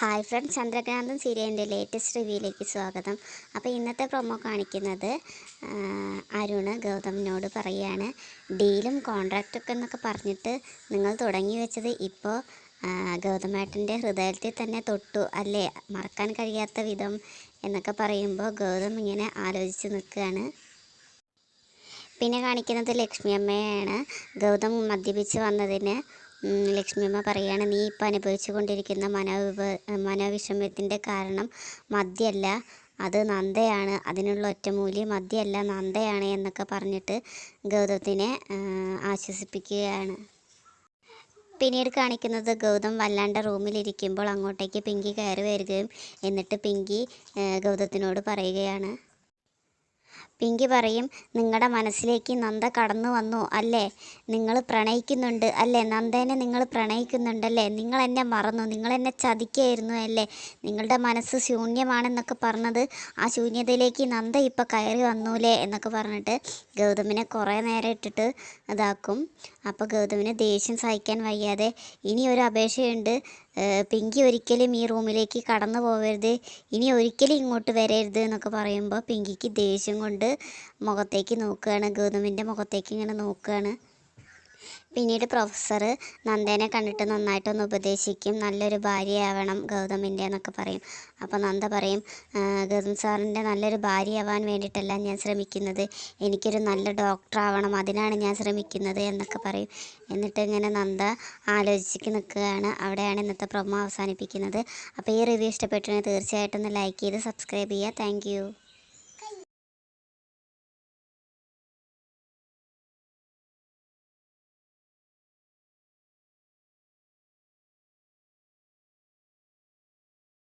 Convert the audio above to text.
Hi friends, ചന്ദ്രകാന്തം സീരിയലിൻ്റെ latest റിവ്യൂയിലേക്ക് സ്വാഗതം. അപ്പോൾ ഇന്നത്തെ പ്രൊമോ കാണിക്കുന്നത് അരുണ് ഗൗതമിനോട് പറയുകയാണ്, ഡീലും കോൺട്രാക്റ്റൊക്കെ എന്നൊക്കെ പറഞ്ഞിട്ട് നിങ്ങൾ തുടങ്ങി വെച്ചത് ഇപ്പോൾ ഗൗതമേട്ടൻ്റെ ഹൃദയത്തിൽ തന്നെ തൊട്ടു അല്ലേ, മറക്കാൻ കഴിയാത്ത വിധം എന്നൊക്കെ പറയുമ്പോൾ ഗൗതം ഇങ്ങനെ ആലോചിച്ച് നിൽക്കുകയാണ്. പിന്നെ കാണിക്കുന്നത് ലക്ഷ്മി അമ്മയാണ്. ഗൗതം മദ്യപിച്ച് വന്നതിന് ലക്ഷ്മിയമ്മ പറയുകയാണ്, നീ ഇപ്പോൾ അനുഭവിച്ചു കൊണ്ടിരിക്കുന്ന മനോവിഷമത്തിൻ്റെ കാരണം മദ്യമല്ല, അത് നന്ദയാണ്, അതിനുള്ള ഒറ്റമൂലി മദ്യമല്ല നന്ദയാണ് എന്നൊക്കെ പറഞ്ഞിട്ട് ഗൗതത്തിനെ ആശ്വസിപ്പിക്കുകയാണ്. പിന്നീട് കാണിക്കുന്നത് ഗൗതം വല്ലാണ്ട് റൂമിലിരിക്കുമ്പോൾ അങ്ങോട്ടേക്ക് പിങ്കി കയറി വരികയും എന്നിട്ട് പിങ്കി ഗൗതത്തിനോട് പറയുകയാണ്. പിങ്കി പറയും, നിങ്ങളുടെ മനസ്സിലേക്ക് നന്ദ കടന്നു വന്നു അല്ലേ, നിങ്ങൾ പ്രണയിക്കുന്നുണ്ട് അല്ലേ, നന്ദേനെ നിങ്ങൾ പ്രണയിക്കുന്നുണ്ടല്ലേ, നിങ്ങൾ എന്നെ മറന്നു, നിങ്ങൾ എന്നെ ചതിക്കുകയായിരുന്നു അല്ലേ, നിങ്ങളുടെ മനസ്സ് ശൂന്യമാണെന്നൊക്കെ പറഞ്ഞത് ആ ശൂന്യതയിലേക്ക് നന്ദ ഇപ്പോൾ കയറി വന്നൂലേ എന്നൊക്കെ പറഞ്ഞിട്ട് ഗൗതമിനെ കുറേ നേരം ഇട്ടിട്ട് ഇതാക്കും. അപ്പോൾ ഗൗതമിന് ദേഷ്യം സഹിക്കാൻ വയ്യാതെ, ഇനി ഒരു അപേക്ഷയുണ്ട്, പിങ്കി ഒരിക്കലും ഈ റൂമിലേക്ക് കടന്നു പോകരുത്, ഇനി ഒരിക്കലും ഇങ്ങോട്ട് വരരുത് എന്നൊക്കെ പറയുമ്പോൾ പിങ്കിക്ക് ദേഷ്യം കൊണ്ട് മുഖത്തേക്ക് നോക്കുകയാണ്, ഗൗതമിൻ്റെ മുഖത്തേക്ക് ഇങ്ങനെ നോക്കുകയാണ്. പിന്നീട് പ്രൊഫസർ നന്ദേനെ കണ്ടിട്ട് നന്നായിട്ടൊന്ന് ഉപദേശിക്കും, നല്ലൊരു ഭാര്യയാവണം ഗൗതമിൻ്റെ എന്നൊക്കെ പറയും. അപ്പോൾ നന്ദ പറയും, ഗൗതം സാറിൻ്റെ നല്ലൊരു ഭാര്യയാവാൻ വേണ്ടിയിട്ടല്ല ഞാൻ ശ്രമിക്കുന്നത്, എനിക്കൊരു നല്ല ഡോക്ടറാവണം, അതിനാണ് ഞാൻ ശ്രമിക്കുന്നത് എന്നൊക്കെ പറയും. എന്നിട്ട് ഇങ്ങനെ നന്ദ ആലോചിച്ച് നിൽക്കുകയാണ്. അവിടെയാണ് ഇന്നത്തെ പ്രൊമോ അവസാനിപ്പിക്കുന്നത്. അപ്പോൾ ഈ റിവ്യൂ ഇഷ്ടപ്പെട്ടിട്ടുണ്ടെങ്കിൽ തീർച്ചയായിട്ടും ഒന്ന് ലൈക്ക് ചെയ്ത് സബ്സ്ക്രൈബ് ചെയ്യുക. താങ്ക്